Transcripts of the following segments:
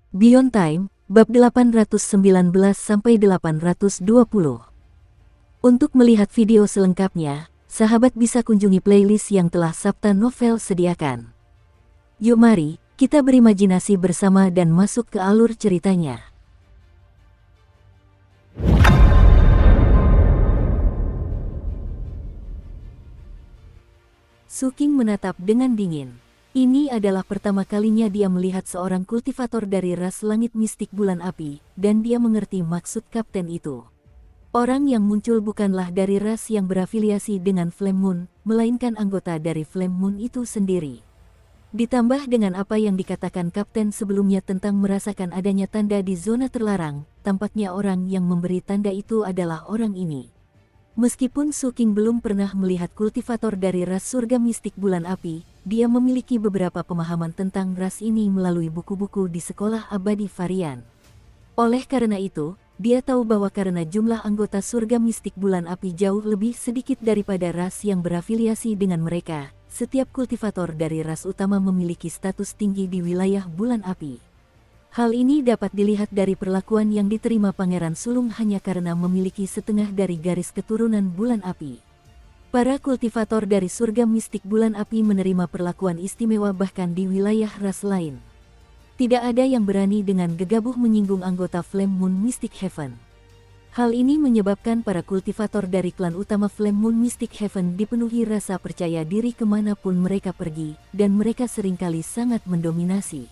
Beyond Time, bab 819-820. Untuk melihat video selengkapnya, sahabat bisa kunjungi playlist yang telah Sabta Novel sediakan. Yuk mari, kita berimajinasi bersama dan masuk ke alur ceritanya. Suking menatap dengan dingin. Ini adalah pertama kalinya dia melihat seorang kultivator dari ras langit mistik bulan api, dan dia mengerti maksud kapten itu. Orang yang muncul bukanlah dari ras yang berafiliasi dengan Flame Moon, melainkan anggota dari Flame Moon itu sendiri. Ditambah dengan apa yang dikatakan kapten sebelumnya tentang merasakan adanya tanda di zona terlarang, tampaknya orang yang memberi tanda itu adalah orang ini. Meskipun Suking belum pernah melihat kultivator dari ras surga mistik bulan api, dia memiliki beberapa pemahaman tentang ras ini melalui buku-buku di sekolah abadi varian. Oleh karena itu, dia tahu bahwa karena jumlah anggota surga mistik bulan api jauh lebih sedikit daripada ras yang berafiliasi dengan mereka, setiap kultivator dari ras utama memiliki status tinggi di wilayah bulan api. Hal ini dapat dilihat dari perlakuan yang diterima Pangeran Sulung hanya karena memiliki setengah dari garis keturunan bulan api. Para kultivator dari surga mistik bulan api menerima perlakuan istimewa bahkan di wilayah ras lain. Tidak ada yang berani dengan gegabah menyinggung anggota Flame Moon Mystic Heaven. Hal ini menyebabkan para kultivator dari klan utama Flame Moon Mystic Heaven dipenuhi rasa percaya diri kemanapun mereka pergi, dan mereka seringkali sangat mendominasi.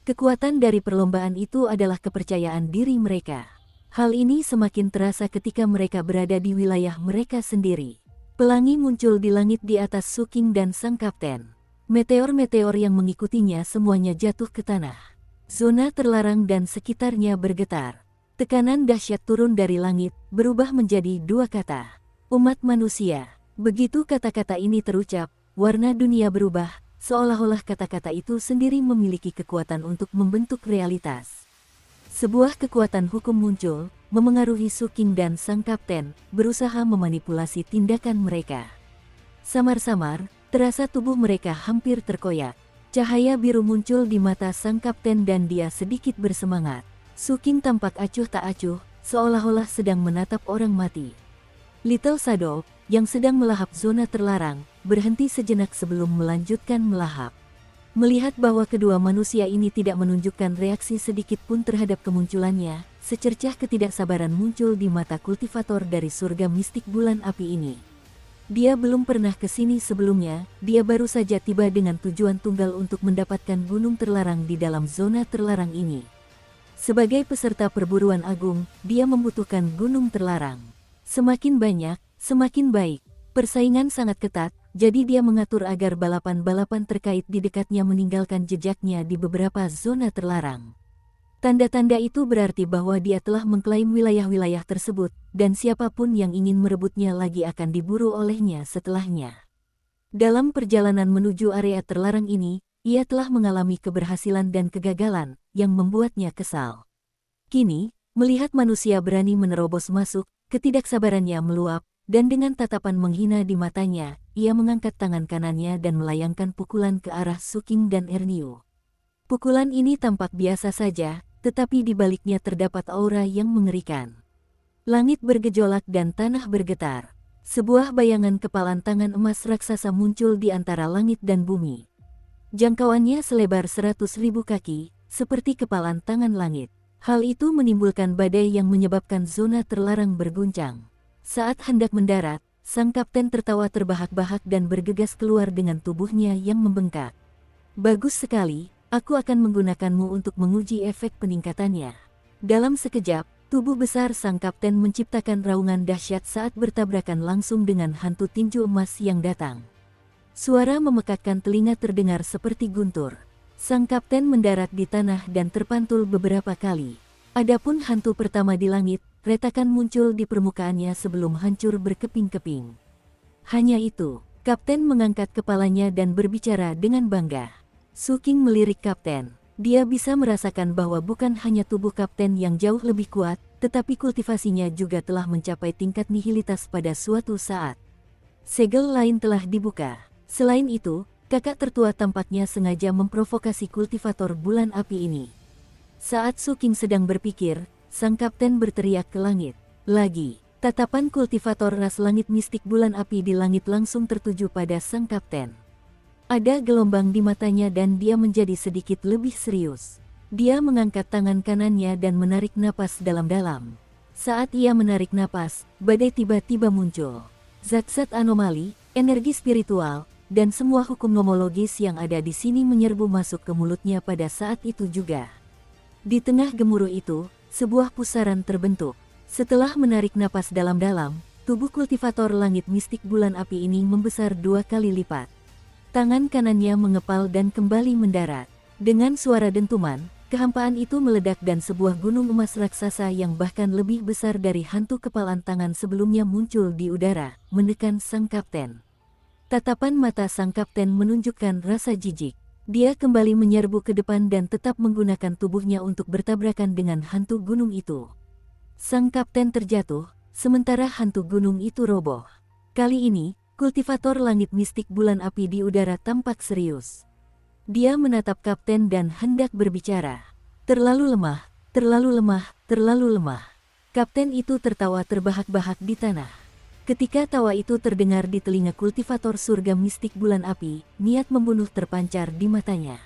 Kekuatan dari perlombaan itu adalah kepercayaan diri mereka. Hal ini semakin terasa ketika mereka berada di wilayah mereka sendiri. Pelangi muncul di langit di atas Suking dan sang kapten. Meteor-meteor yang mengikutinya semuanya jatuh ke tanah. Zona terlarang dan sekitarnya bergetar. Tekanan dahsyat turun dari langit, berubah menjadi dua kata. Umat manusia. Begitu kata-kata ini terucap, warna dunia berubah. Seolah-olah kata-kata itu sendiri memiliki kekuatan untuk membentuk realitas. Sebuah kekuatan hukum muncul, memengaruhi Suking dan sang kapten, berusaha memanipulasi tindakan mereka. Samar-samar, terasa tubuh mereka hampir terkoyak. Cahaya biru muncul di mata sang kapten dan dia sedikit bersemangat. Suking tampak acuh tak acuh, seolah-olah sedang menatap orang mati. Little Shadow, yang sedang melahap zona terlarang, berhenti sejenak sebelum melanjutkan melahap. Melihat bahwa kedua manusia ini tidak menunjukkan reaksi sedikit pun terhadap kemunculannya, secercah ketidaksabaran muncul di mata kultivator dari surga mistik bulan api ini. Dia belum pernah ke sini sebelumnya, dia baru saja tiba dengan tujuan tunggal untuk mendapatkan gunung terlarang di dalam zona terlarang ini. Sebagai peserta perburuan agung, dia membutuhkan gunung terlarang. Semakin banyak, semakin baik. Persaingan sangat ketat, jadi dia mengatur agar balapan-balapan terkait di dekatnya meninggalkan jejaknya di beberapa zona terlarang. Tanda-tanda itu berarti bahwa dia telah mengklaim wilayah-wilayah tersebut, dan siapapun yang ingin merebutnya lagi akan diburu olehnya setelahnya. Dalam perjalanan menuju area terlarang ini, ia telah mengalami keberhasilan dan kegagalan, yang membuatnya kesal. Kini, melihat manusia berani menerobos masuk, ketidaksabarannya meluap, dan dengan tatapan menghina di matanya, ia mengangkat tangan kanannya dan melayangkan pukulan ke arah Suking dan Ernio. Pukulan ini tampak biasa saja, tetapi di baliknya terdapat aura yang mengerikan. Langit bergejolak dan tanah bergetar. Sebuah bayangan kepalan tangan emas raksasa muncul di antara langit dan bumi. Jangkauannya selebar 100.000 kaki, seperti kepalan tangan langit. Hal itu menimbulkan badai yang menyebabkan zona terlarang berguncang. Saat hendak mendarat, sang kapten tertawa terbahak-bahak dan bergegas keluar dengan tubuhnya yang membengkak. Bagus sekali, aku akan menggunakanmu untuk menguji efek peningkatannya. Dalam sekejap, tubuh besar sang kapten menciptakan raungan dahsyat saat bertabrakan langsung dengan hantu tinju emas yang datang. Suara memekakkan telinga terdengar seperti guntur. Sang kapten mendarat di tanah dan terpantul beberapa kali. Adapun hantu pertama di langit, retakan muncul di permukaannya sebelum hancur berkeping-keping. Hanya itu, kapten mengangkat kepalanya dan berbicara dengan bangga. Suking melirik kapten. Dia bisa merasakan bahwa bukan hanya tubuh kapten yang jauh lebih kuat, tetapi kultivasinya juga telah mencapai tingkat nihilitas pada suatu saat. Segel lain telah dibuka. Selain itu, kakak tertua tampaknya sengaja memprovokasi kultivator bulan api ini. Saat Su King sedang berpikir, sang kapten berteriak ke langit. Lagi, tatapan kultivator ras langit mistik bulan api di langit langsung tertuju pada sang kapten. Ada gelombang di matanya dan dia menjadi sedikit lebih serius. Dia mengangkat tangan kanannya dan menarik napas dalam-dalam. Saat ia menarik napas, badai tiba-tiba muncul. Zat-zat anomali, energi spiritual, dan semua hukum nomologis yang ada di sini menyerbu masuk ke mulutnya pada saat itu juga. Di tengah gemuruh itu, sebuah pusaran terbentuk. Setelah menarik napas dalam-dalam, tubuh kultivator langit mistik bulan api ini membesar 2 kali lipat. Tangan kanannya mengepal dan kembali mendarat. Dengan suara dentuman, kehampaan itu meledak dan sebuah gunung emas raksasa yang bahkan lebih besar dari hantu kepalan tangan sebelumnya muncul di udara, menekan sang kapten. Tatapan mata sang kapten menunjukkan rasa jijik. Dia kembali menyerbu ke depan dan tetap menggunakan tubuhnya untuk bertabrakan dengan hantu gunung itu. Sang kapten terjatuh, sementara hantu gunung itu roboh. Kali ini, kultivator langit mistik bulan api di udara tampak serius. Dia menatap kapten dan hendak berbicara. Terlalu lemah, terlalu lemah, terlalu lemah. Kapten itu tertawa terbahak-bahak di tanah. Ketika tawa itu terdengar di telinga kultivator surga mistik bulan api, niat membunuh terpancar di matanya.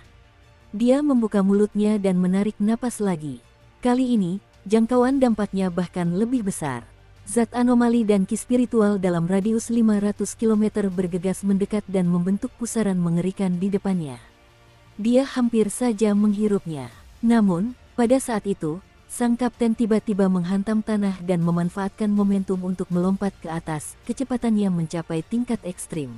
Dia membuka mulutnya dan menarik napas lagi. Kali ini, jangkauan dampaknya bahkan lebih besar. Zat anomali dan ki spiritual dalam radius 500 km bergegas mendekat dan membentuk pusaran mengerikan di depannya. Dia hampir saja menghirupnya. Namun, pada saat itu, sang kapten tiba-tiba menghantam tanah dan memanfaatkan momentum untuk melompat ke atas, kecepatannya mencapai tingkat ekstrim.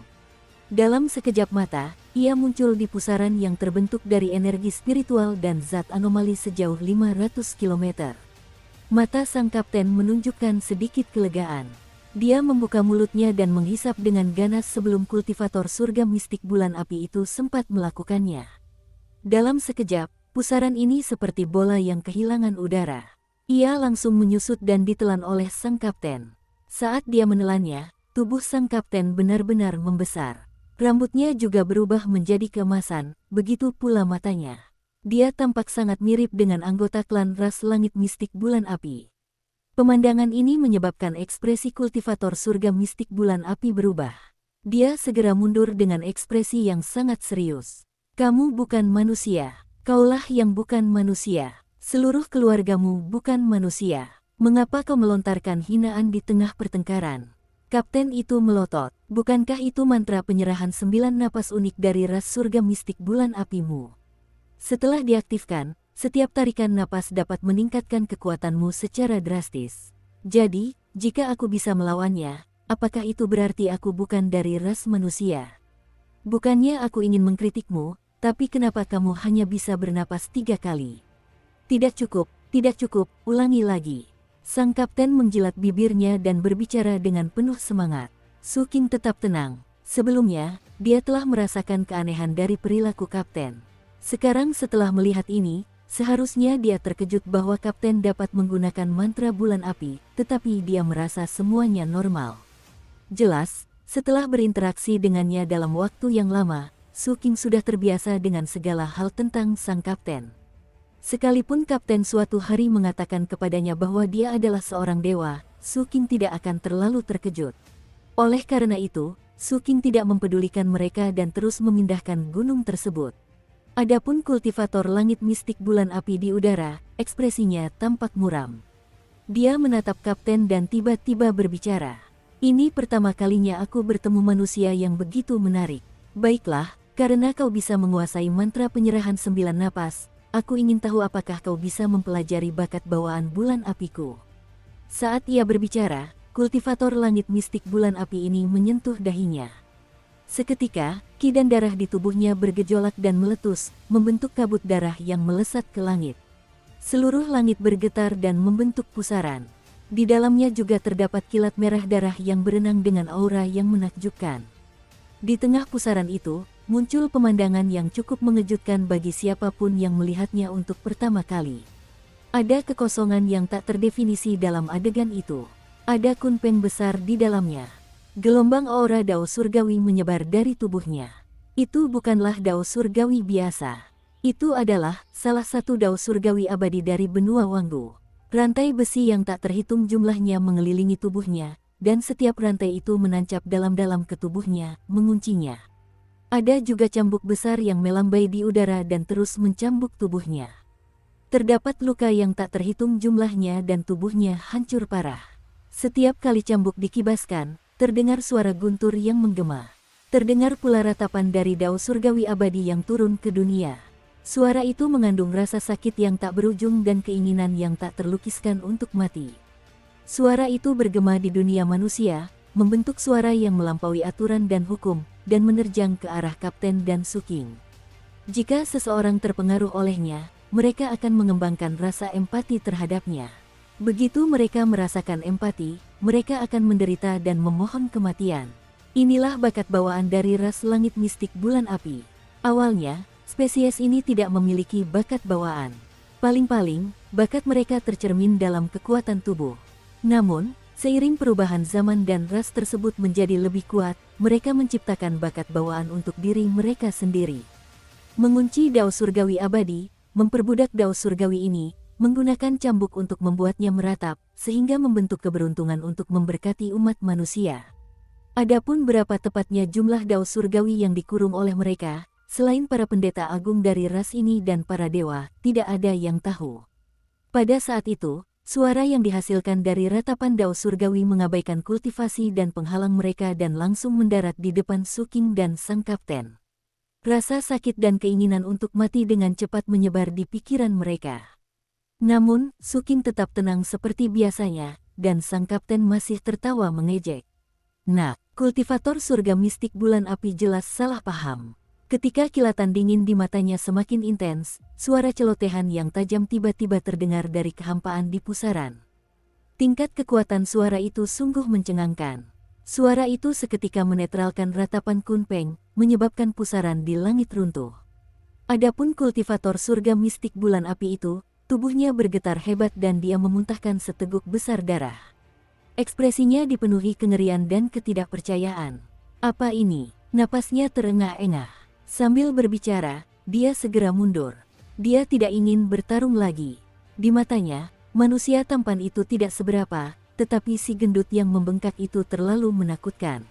Dalam sekejap mata, ia muncul di pusaran yang terbentuk dari energi spiritual dan zat anomali sejauh 500 km. Mata sang kapten menunjukkan sedikit kelegaan. Dia membuka mulutnya dan menghisap dengan ganas sebelum kultivator surga mistik bulan api itu sempat melakukannya. Dalam sekejap, pusaran ini seperti bola yang kehilangan udara. Ia langsung menyusut dan ditelan oleh sang kapten. Saat dia menelannya, tubuh sang kapten benar-benar membesar. Rambutnya juga berubah menjadi keemasan, begitu pula matanya. Dia tampak sangat mirip dengan anggota klan ras langit mistik bulan api. Pemandangan ini menyebabkan ekspresi kultivator surga mistik bulan api berubah. Dia segera mundur dengan ekspresi yang sangat serius. "Kamu bukan manusia. Kaulah yang bukan manusia. Seluruh keluargamu bukan manusia. Mengapa kau melontarkan hinaan di tengah pertengkaran?" Kapten itu melotot. "Bukankah itu mantra penyerahan 9 napas unik dari ras surga mistik bulan apimu? Setelah diaktifkan, setiap tarikan napas dapat meningkatkan kekuatanmu secara drastis. Jadi, jika aku bisa melawannya, apakah itu berarti aku bukan dari ras manusia? Bukannya aku ingin mengkritikmu, tapi kenapa kamu hanya bisa bernapas 3 kali? Tidak cukup, ulangi lagi." Sang kapten menjilat bibirnya dan berbicara dengan penuh semangat. Su King tetap tenang. Sebelumnya, dia telah merasakan keanehan dari perilaku kapten. Sekarang setelah melihat ini, seharusnya dia terkejut bahwa kapten dapat menggunakan mantra bulan api, tetapi dia merasa semuanya normal. Jelas, setelah berinteraksi dengannya dalam waktu yang lama, Su King sudah terbiasa dengan segala hal tentang sang kapten. Sekalipun kapten suatu hari mengatakan kepadanya bahwa dia adalah seorang dewa, Su King tidak akan terlalu terkejut. Oleh karena itu, Su King tidak mempedulikan mereka dan terus memindahkan gunung tersebut. Adapun kultivator langit mistik bulan api di udara, ekspresinya tampak muram. Dia menatap kapten dan tiba-tiba berbicara. "Ini pertama kalinya aku bertemu manusia yang begitu menarik. Baiklah, karena kau bisa menguasai mantra penyerahan 9 napas, aku ingin tahu apakah kau bisa mempelajari bakat bawaan bulan apiku." Saat ia berbicara, kultivator langit mistik bulan api ini menyentuh dahinya. Seketika, ki dan darah di tubuhnya bergejolak dan meletus, membentuk kabut darah yang melesat ke langit. Seluruh langit bergetar dan membentuk pusaran. Di dalamnya juga terdapat kilat merah darah yang berenang dengan aura yang menakjubkan. Di tengah pusaran itu, muncul pemandangan yang cukup mengejutkan bagi siapapun yang melihatnya untuk pertama kali. Ada kekosongan yang tak terdefinisi dalam adegan itu. Ada kunpeng besar di dalamnya. Gelombang aura dao surgawi menyebar dari tubuhnya. Itu bukanlah dao surgawi biasa. Itu adalah salah satu dao surgawi abadi dari benua Wanggu. Rantai besi yang tak terhitung jumlahnya mengelilingi tubuhnya, dan setiap rantai itu menancap dalam-dalam ke tubuhnya, menguncinya. Ada juga cambuk besar yang melambai di udara dan terus mencambuk tubuhnya. Terdapat luka yang tak terhitung jumlahnya dan tubuhnya hancur parah. Setiap kali cambuk dikibaskan, terdengar suara guntur yang menggema. Terdengar pula ratapan dari dao surgawi abadi yang turun ke dunia. Suara itu mengandung rasa sakit yang tak berujung dan keinginan yang tak terlukiskan untuk mati. Suara itu bergema di dunia manusia, membentuk suara yang melampaui aturan dan hukum, dan menerjang ke arah Kapten dan Suking. Jika seseorang terpengaruh olehnya, mereka akan mengembangkan rasa empati terhadapnya. Begitu mereka merasakan empati, mereka akan menderita dan memohon kematian. Inilah bakat bawaan dari ras langit mistik bulan api. Awalnya, spesies ini tidak memiliki bakat bawaan. Paling-paling, bakat mereka tercermin dalam kekuatan tubuh. Namun, seiring perubahan zaman dan ras tersebut menjadi lebih kuat, mereka menciptakan bakat bawaan untuk diri mereka sendiri. Mengunci dao surgawi abadi, memperbudak dao surgawi ini, menggunakan cambuk untuk membuatnya meratap, sehingga membentuk keberuntungan untuk memberkati umat manusia. Adapun berapa tepatnya jumlah dao surgawi yang dikurung oleh mereka, selain para pendeta agung dari ras ini dan para dewa, tidak ada yang tahu. Pada saat itu, suara yang dihasilkan dari ratapan dao surgawi mengabaikan kultivasi dan penghalang mereka dan langsung mendarat di depan Suking dan sang kapten. Rasa sakit dan keinginan untuk mati dengan cepat menyebar di pikiran mereka. Namun, Suking tetap tenang seperti biasanya, dan sang kapten masih tertawa mengejek. Nah, kultivator surga mistik bulan api jelas salah paham. Ketika kilatan dingin di matanya semakin intens, suara celotehan yang tajam tiba-tiba terdengar dari kehampaan di pusaran. Tingkat kekuatan suara itu sungguh mencengangkan. Suara itu seketika menetralkan ratapan Kunpeng, menyebabkan pusaran di langit runtuh. Adapun kultivator surga mistik bulan api itu, tubuhnya bergetar hebat dan dia memuntahkan seteguk besar darah. Ekspresinya dipenuhi kengerian dan ketidakpercayaan. Apa ini? Napasnya terengah-engah. Sambil berbicara, dia segera mundur. Dia tidak ingin bertarung lagi. Di matanya, manusia tampan itu tidak seberapa, tetapi si gendut yang membengkak itu terlalu menakutkan.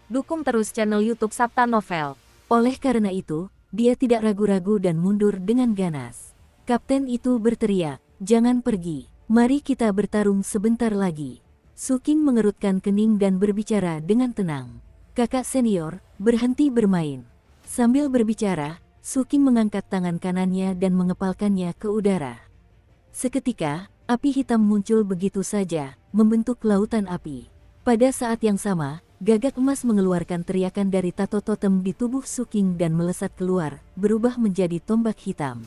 Dukung terus channel YouTube Sabta Novel. Oleh karena itu, dia tidak ragu-ragu dan mundur dengan ganas. Kapten itu berteriak, "Jangan pergi, mari kita bertarung sebentar lagi." Suking mengerutkan kening dan berbicara dengan tenang. "Kakak senior, berhenti bermain." Sambil berbicara, Suking mengangkat tangan kanannya dan mengepalkannya ke udara. Seketika, api hitam muncul begitu saja, membentuk lautan api. Pada saat yang sama, gagak emas mengeluarkan teriakan dari tato totem di tubuh Suking dan melesat keluar, berubah menjadi tombak hitam.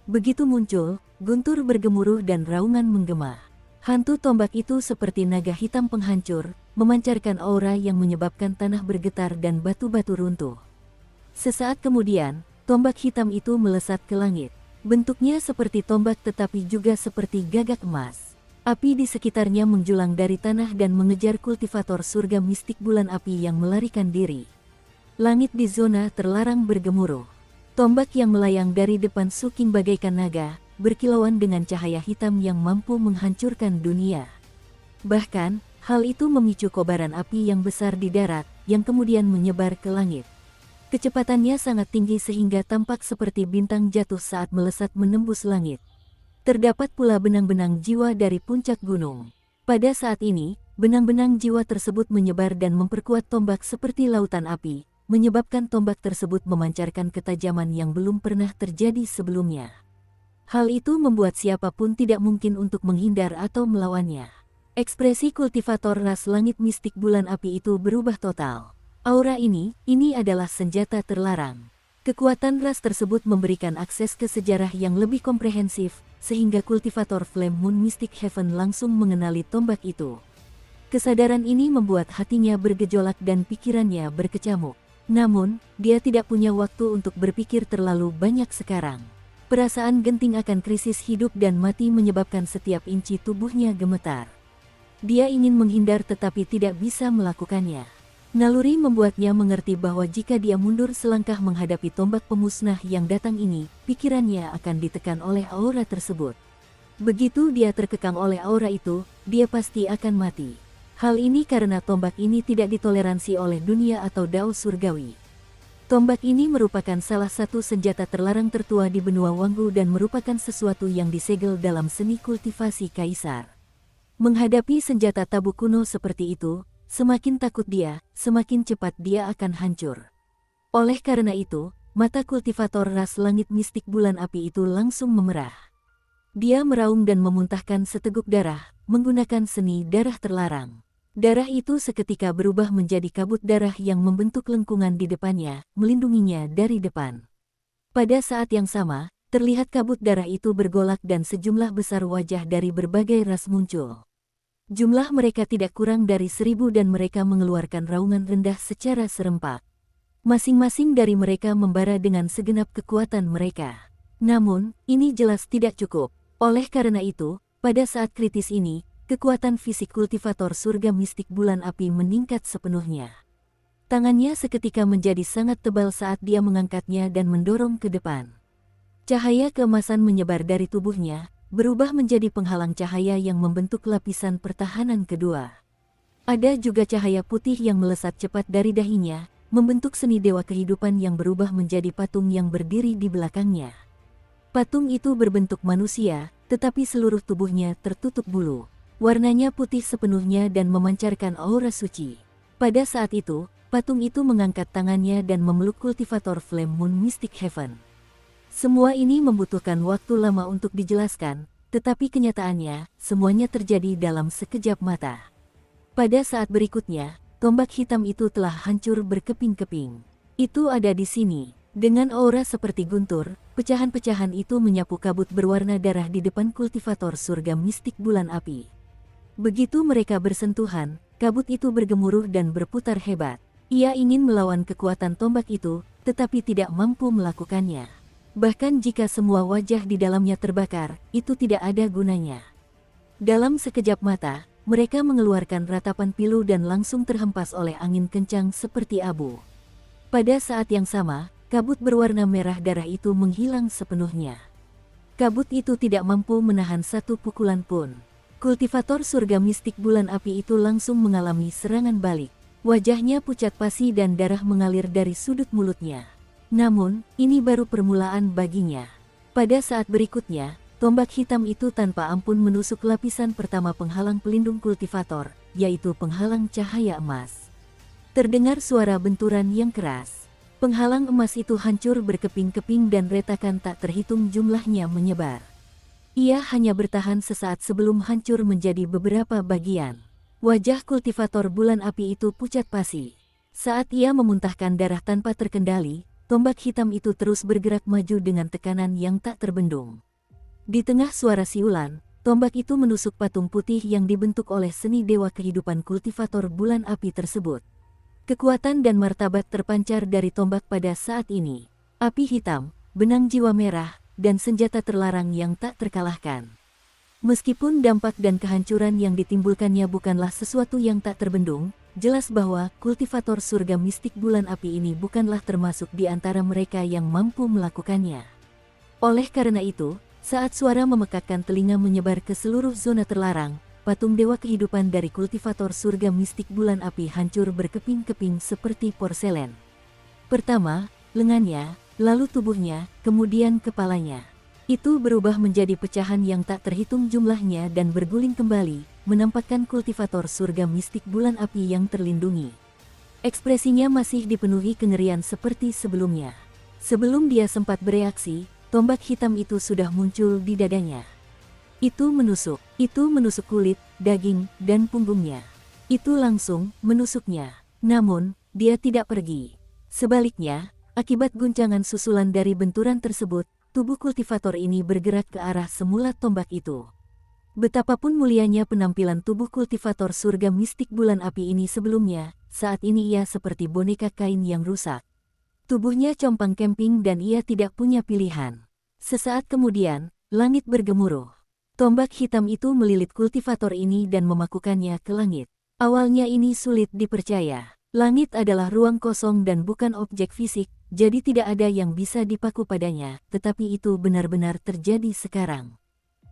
Begitu muncul, guntur bergemuruh dan raungan menggema. Hantu tombak itu seperti naga hitam penghancur, memancarkan aura yang menyebabkan tanah bergetar dan batu-batu runtuh. Sesaat kemudian, tombak hitam itu melesat ke langit. Bentuknya seperti tombak tetapi juga seperti gagak emas. Api di sekitarnya menjulang dari tanah dan mengejar kultivator surga mistik bulan api yang melarikan diri. Langit di zona terlarang bergemuruh. Tombak yang melayang dari depan Suking bagaikan naga, berkilauan dengan cahaya hitam yang mampu menghancurkan dunia. Bahkan, hal itu memicu kobaran api yang besar di darat, yang kemudian menyebar ke langit. Kecepatannya sangat tinggi sehingga tampak seperti bintang jatuh saat melesat menembus langit. Terdapat pula benang-benang jiwa dari puncak gunung. Pada saat ini, benang-benang jiwa tersebut menyebar dan memperkuat tombak seperti lautan api, menyebabkan tombak tersebut memancarkan ketajaman yang belum pernah terjadi sebelumnya. Hal itu membuat siapapun tidak mungkin untuk menghindar atau melawannya. Ekspresi kultivator ras langit mistik bulan api itu berubah total. Aura ini adalah senjata terlarang. Kekuatan ras tersebut memberikan akses ke sejarah yang lebih komprehensif, sehingga kultivator Flame Moon Mystic Heaven langsung mengenali tombak itu. Kesadaran ini membuat hatinya bergejolak dan pikirannya berkecamuk. Namun, dia tidak punya waktu untuk berpikir terlalu banyak sekarang. Perasaan genting akan krisis hidup dan mati menyebabkan setiap inci tubuhnya gemetar. Dia ingin menghindar tetapi tidak bisa melakukannya. Naluri membuatnya mengerti bahwa jika dia mundur selangkah menghadapi tombak pemusnah yang datang ini, pikirannya akan ditekan oleh aura tersebut. Begitu dia terkekang oleh aura itu, dia pasti akan mati. Hal ini karena tombak ini tidak ditoleransi oleh dunia atau Dao Surgawi. Tombak ini merupakan salah satu senjata terlarang tertua di benua Wanggu dan merupakan sesuatu yang disegel dalam seni kultivasi kaisar. Menghadapi senjata tabu kuno seperti itu, semakin takut dia, semakin cepat dia akan hancur. Oleh karena itu, mata kultivator ras langit mistik bulan api itu langsung memerah. Dia meraung dan memuntahkan seteguk darah, menggunakan seni darah terlarang. Darah itu seketika berubah menjadi kabut darah yang membentuk lengkungan di depannya, melindunginya dari depan. Pada saat yang sama, terlihat kabut darah itu bergolak dan sejumlah besar wajah dari berbagai ras muncul. Jumlah mereka tidak kurang dari 1000 dan mereka mengeluarkan raungan rendah secara serempak. Masing-masing dari mereka membara dengan segenap kekuatan mereka. Namun, ini jelas tidak cukup. Oleh karena itu, pada saat kritis ini, kekuatan fisik kultivator surga mistik bulan api meningkat sepenuhnya. Tangannya seketika menjadi sangat tebal saat dia mengangkatnya dan mendorong ke depan. Cahaya keemasan menyebar dari tubuhnya, berubah menjadi penghalang cahaya yang membentuk lapisan pertahanan kedua. Ada juga cahaya putih yang melesat cepat dari dahinya, membentuk seni dewa kehidupan yang berubah menjadi patung yang berdiri di belakangnya. Patung itu berbentuk manusia, tetapi seluruh tubuhnya tertutup bulu. Warnanya putih sepenuhnya dan memancarkan aura suci. Pada saat itu, patung itu mengangkat tangannya dan memeluk kultivator Flame Moon Mystic Heaven. Semua ini membutuhkan waktu lama untuk dijelaskan, tetapi kenyataannya, semuanya terjadi dalam sekejap mata. Pada saat berikutnya, tombak hitam itu telah hancur berkeping-keping. Itu ada di sini. Dengan aura seperti guntur, pecahan-pecahan itu menyapu kabut berwarna darah di depan kultivator surga mistik bulan api. Begitu mereka bersentuhan, kabut itu bergemuruh dan berputar hebat. Ia ingin melawan kekuatan tombak itu, tetapi tidak mampu melakukannya. Bahkan jika semua wajah di dalamnya terbakar, itu tidak ada gunanya. Dalam sekejap mata, mereka mengeluarkan ratapan pilu dan langsung terhempas oleh angin kencang seperti abu. Pada saat yang sama, kabut berwarna merah darah itu menghilang sepenuhnya. Kabut itu tidak mampu menahan satu pukulan pun. Kultivator surga mistik bulan api itu langsung mengalami serangan balik. Wajahnya pucat pasi dan darah mengalir dari sudut mulutnya. Namun, ini baru permulaan baginya. Pada saat berikutnya, tombak hitam itu tanpa ampun menusuk lapisan pertama penghalang pelindung kultivator, yaitu penghalang cahaya emas. Terdengar suara benturan yang keras. Penghalang emas itu hancur berkeping-keping dan retakan tak terhitung jumlahnya menyebar. Ia hanya bertahan sesaat sebelum hancur menjadi beberapa bagian. Wajah kultivator bulan api itu pucat pasi. Saat ia memuntahkan darah tanpa terkendali, tombak hitam itu terus bergerak maju dengan tekanan yang tak terbendung. Di tengah suara siulan, tombak itu menusuk patung putih yang dibentuk oleh seni dewa kehidupan kultivator bulan api tersebut. Kekuatan dan martabat terpancar dari tombak pada saat ini. Api hitam, benang jiwa merah, dan senjata terlarang yang tak terkalahkan. Meskipun dampak dan kehancuran yang ditimbulkannya bukanlah sesuatu yang tak terbendung, jelas bahwa kultivator surga mistik bulan api ini bukanlah termasuk di antara mereka yang mampu melakukannya. Oleh karena itu, saat suara memekakkan telinga menyebar ke seluruh zona terlarang, patung dewa kehidupan dari kultivator surga mistik bulan api hancur berkeping-keping seperti porselen. Pertama, lengannya, lalu tubuhnya, kemudian kepalanya. Itu berubah menjadi pecahan yang tak terhitung jumlahnya dan berguling kembali, menampakkan kultivator surga mistik bulan api yang terlindungi. Ekspresinya masih dipenuhi kengerian seperti sebelumnya. Sebelum dia sempat bereaksi, tombak hitam itu sudah muncul di dadanya. Itu menusuk kulit, daging, dan punggungnya. Itu langsung menusuknya. Namun, dia tidak pergi. Sebaliknya, akibat guncangan susulan dari benturan tersebut, tubuh kultivator ini bergerak ke arah semula tombak itu. Betapapun mulianya penampilan tubuh kultivator surga mistik bulan api ini sebelumnya, saat ini ia seperti boneka kain yang rusak. Tubuhnya compang-camping dan ia tidak punya pilihan. Sesaat kemudian, langit bergemuruh. Tombak hitam itu melilit kultivator ini dan memakukannya ke langit. Awalnya ini sulit dipercaya. Langit adalah ruang kosong dan bukan objek fisik, jadi tidak ada yang bisa dipaku padanya, tetapi itu benar-benar terjadi sekarang.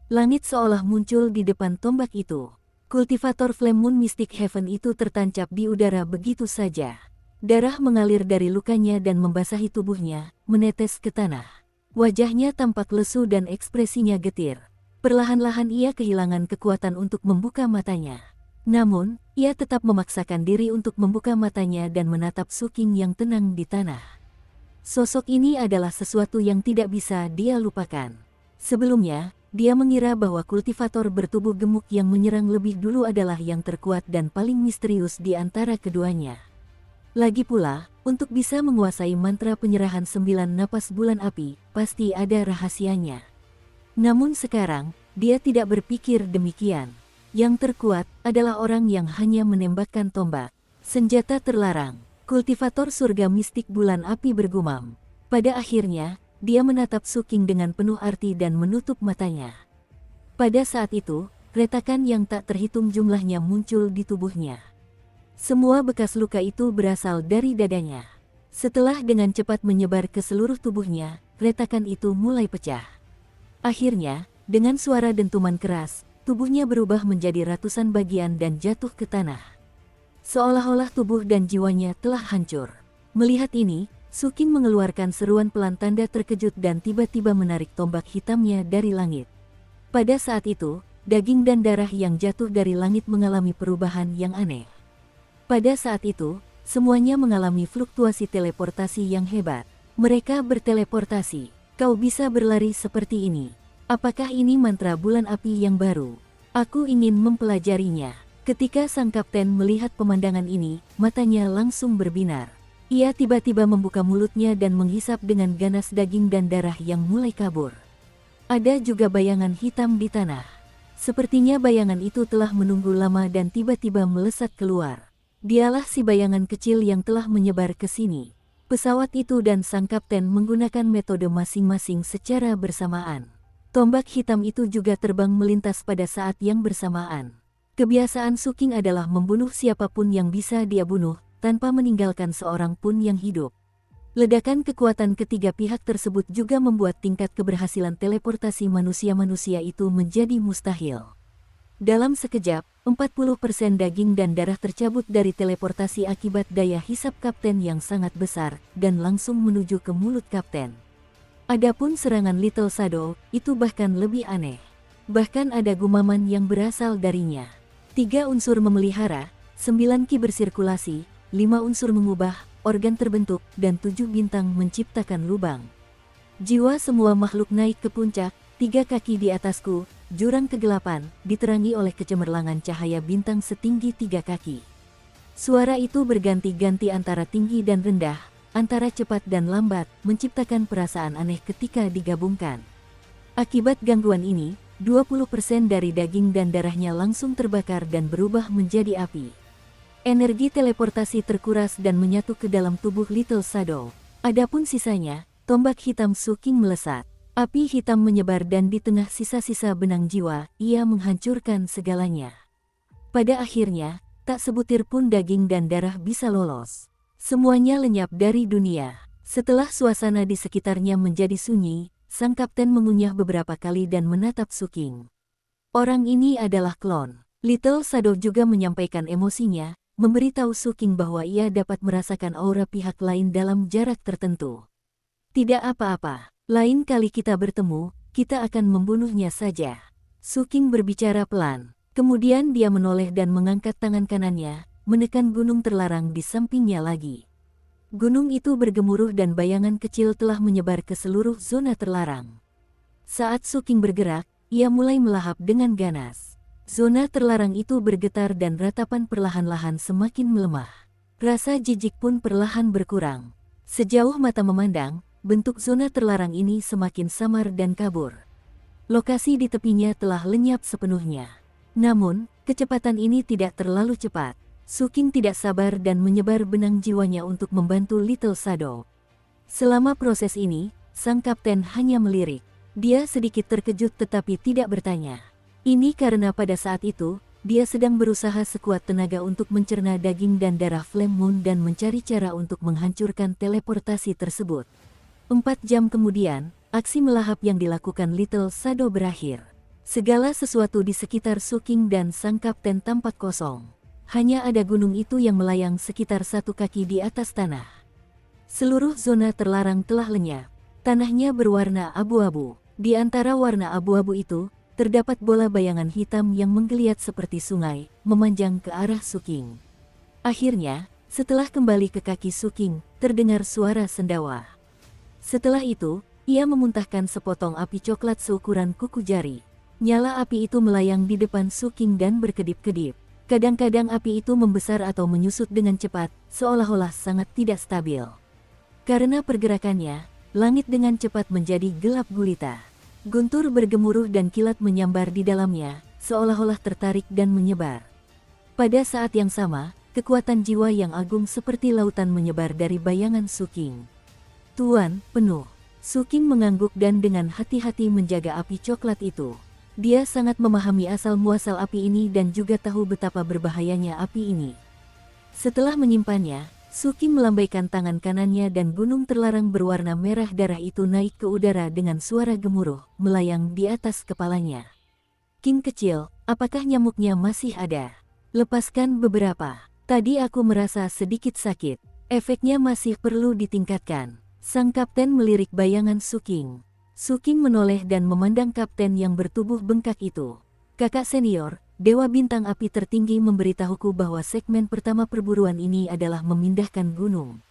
Langit seolah muncul di depan tombak itu. Kultivator Flame Moon Mystic Heaven itu tertancap di udara begitu saja. Darah mengalir dari lukanya dan membasahi tubuhnya, menetes ke tanah. Wajahnya tampak lesu dan ekspresinya getir. Perlahan-lahan ia kehilangan kekuatan untuk membuka matanya. Namun, ia tetap memaksakan diri untuk membuka matanya dan menatap Suking yang tenang di tanah. Sosok ini adalah sesuatu yang tidak bisa dia lupakan. Sebelumnya, dia mengira bahwa kultivator bertubuh gemuk yang menyerang lebih dulu adalah yang terkuat dan paling misterius di antara keduanya. Lagi pula, untuk bisa menguasai mantra penyerahan 9 napas bulan api, pasti ada rahasianya. Namun sekarang, dia tidak berpikir demikian. Yang terkuat adalah orang yang hanya menembakkan tombak. Senjata terlarang. Kultivator surga mistik bulan api bergumam. Pada akhirnya, dia menatap Suking dengan penuh arti dan menutup matanya. Pada saat itu, retakan yang tak terhitung jumlahnya muncul di tubuhnya. Semua bekas luka itu berasal dari dadanya. Setelah dengan cepat menyebar ke seluruh tubuhnya, retakan itu mulai pecah. Akhirnya, dengan suara dentuman keras, tubuhnya berubah menjadi ratusan bagian dan jatuh ke tanah. Seolah-olah tubuh dan jiwanya telah hancur. Melihat ini, Suking mengeluarkan seruan pelan tanda terkejut dan tiba-tiba menarik tombak hitamnya dari langit. Pada saat itu, daging dan darah yang jatuh dari langit mengalami perubahan yang aneh. Pada saat itu, semuanya mengalami fluktuasi teleportasi yang hebat. Mereka berteleportasi. Kau bisa berlari seperti ini. Apakah ini mantra bulan api yang baru? Aku ingin mempelajarinya. Ketika sang kapten melihat pemandangan ini, matanya langsung berbinar. Ia tiba-tiba membuka mulutnya dan menghisap dengan ganas daging dan darah yang mulai kabur. Ada juga bayangan hitam di tanah. Sepertinya bayangan itu telah menunggu lama dan tiba-tiba melesat keluar. Dialah si bayangan kecil yang telah menyebar ke sini. Pesawat itu dan sang kapten menggunakan metode masing-masing secara bersamaan. Tombak hitam itu juga terbang melintas pada saat yang bersamaan. Kebiasaan Suking adalah membunuh siapapun yang bisa dia bunuh, tanpa meninggalkan seorang pun yang hidup. Ledakan kekuatan ketiga pihak tersebut juga membuat tingkat keberhasilan teleportasi manusia-manusia itu menjadi mustahil. Dalam sekejap, 40% daging dan darah tercabut dari teleportasi akibat daya hisap kapten yang sangat besar, dan langsung menuju ke mulut kapten. Adapun serangan Little Shadow, itu bahkan lebih aneh. Bahkan ada gumaman yang berasal darinya. 3 unsur memelihara, 9 ki bersirkulasi, 5 unsur mengubah, organ terbentuk, dan 7 bintang menciptakan lubang. Jiwa semua makhluk naik ke puncak, 3 kaki di atasku, jurang kegelapan, diterangi oleh kecemerlangan cahaya bintang setinggi 3 kaki. Suara itu berganti-ganti antara tinggi dan rendah, antara cepat dan lambat, menciptakan perasaan aneh ketika digabungkan. Akibat gangguan ini, 20% dari daging dan darahnya langsung terbakar dan berubah menjadi api. Energi teleportasi terkuras dan menyatu ke dalam tubuh Little Shadow. Adapun sisanya, tombak hitam Suking melesat. Api hitam menyebar dan di tengah sisa-sisa benang jiwa, ia menghancurkan segalanya. Pada akhirnya, tak sebutir pun daging dan darah bisa lolos. Semuanya lenyap dari dunia. Setelah suasana di sekitarnya menjadi sunyi, sang kapten mengunyah beberapa kali dan menatap Suking. Orang ini adalah klon. Little Shadow juga menyampaikan emosinya, memberitahu Suking bahwa ia dapat merasakan aura pihak lain dalam jarak tertentu. Tidak apa-apa, lain kali kita bertemu, kita akan membunuhnya saja. Suking berbicara pelan, kemudian dia menoleh dan mengangkat tangan kanannya, menekan gunung terlarang di sampingnya lagi. Gunung itu bergemuruh dan bayangan kecil telah menyebar ke seluruh zona terlarang. Saat Suking bergerak, ia mulai melahap dengan ganas. Zona terlarang itu bergetar dan ratapan perlahan-lahan semakin melemah. Rasa jijik pun perlahan berkurang. Sejauh mata memandang, bentuk zona terlarang ini semakin samar dan kabur. Lokasi di tepinya telah lenyap sepenuhnya. Namun, kecepatan ini tidak terlalu cepat. Suking tidak sabar dan menyebar benang jiwanya untuk membantu Little Shadow. Selama proses ini, sang kapten hanya melirik. Dia sedikit terkejut tetapi tidak bertanya. Ini karena pada saat itu, dia sedang berusaha sekuat tenaga untuk mencerna daging dan darah Flame Moon dan mencari cara untuk menghancurkan teleportasi tersebut. 4 jam kemudian, aksi melahap yang dilakukan Little Shadow berakhir. Segala sesuatu di sekitar Suking dan sang kapten tampak kosong. Hanya ada gunung itu yang melayang sekitar 1 kaki di atas tanah. Seluruh zona terlarang telah lenyap. Tanahnya berwarna abu-abu. Di antara warna abu-abu itu, terdapat bola bayangan hitam yang menggeliat seperti sungai, memanjang ke arah Suking. Akhirnya, setelah kembali ke kaki Suking, terdengar suara sendawa. Setelah itu, ia memuntahkan sepotong api coklat seukuran kuku jari. Nyala api itu melayang di depan Suking dan berkedip-kedip. Kadang-kadang api itu membesar atau menyusut dengan cepat, seolah-olah sangat tidak stabil. Karena pergerakannya, langit dengan cepat menjadi gelap gulita. Guntur bergemuruh dan kilat menyambar di dalamnya, seolah-olah tertarik dan menyebar. Pada saat yang sama, kekuatan jiwa yang agung seperti lautan menyebar dari bayangan Suking. Tuan, penuh. Suking mengangguk dan dengan hati-hati menjaga api coklat itu. Dia sangat memahami asal-muasal api ini dan juga tahu betapa berbahayanya api ini. Setelah menyimpannya, Suking melambaikan tangan kanannya dan gunung terlarang berwarna merah darah itu naik ke udara dengan suara gemuruh, melayang di atas kepalanya. King kecil, apakah nyamuknya masih ada? Lepaskan beberapa. Tadi aku merasa sedikit sakit. Efeknya masih perlu ditingkatkan. Sang kapten melirik bayangan Suking. Suking menoleh dan memandang kapten yang bertubuh bengkak itu. Kakak senior, Dewa Bintang Api tertinggi memberitahuku bahwa segmen pertama perburuan ini adalah memindahkan gunung.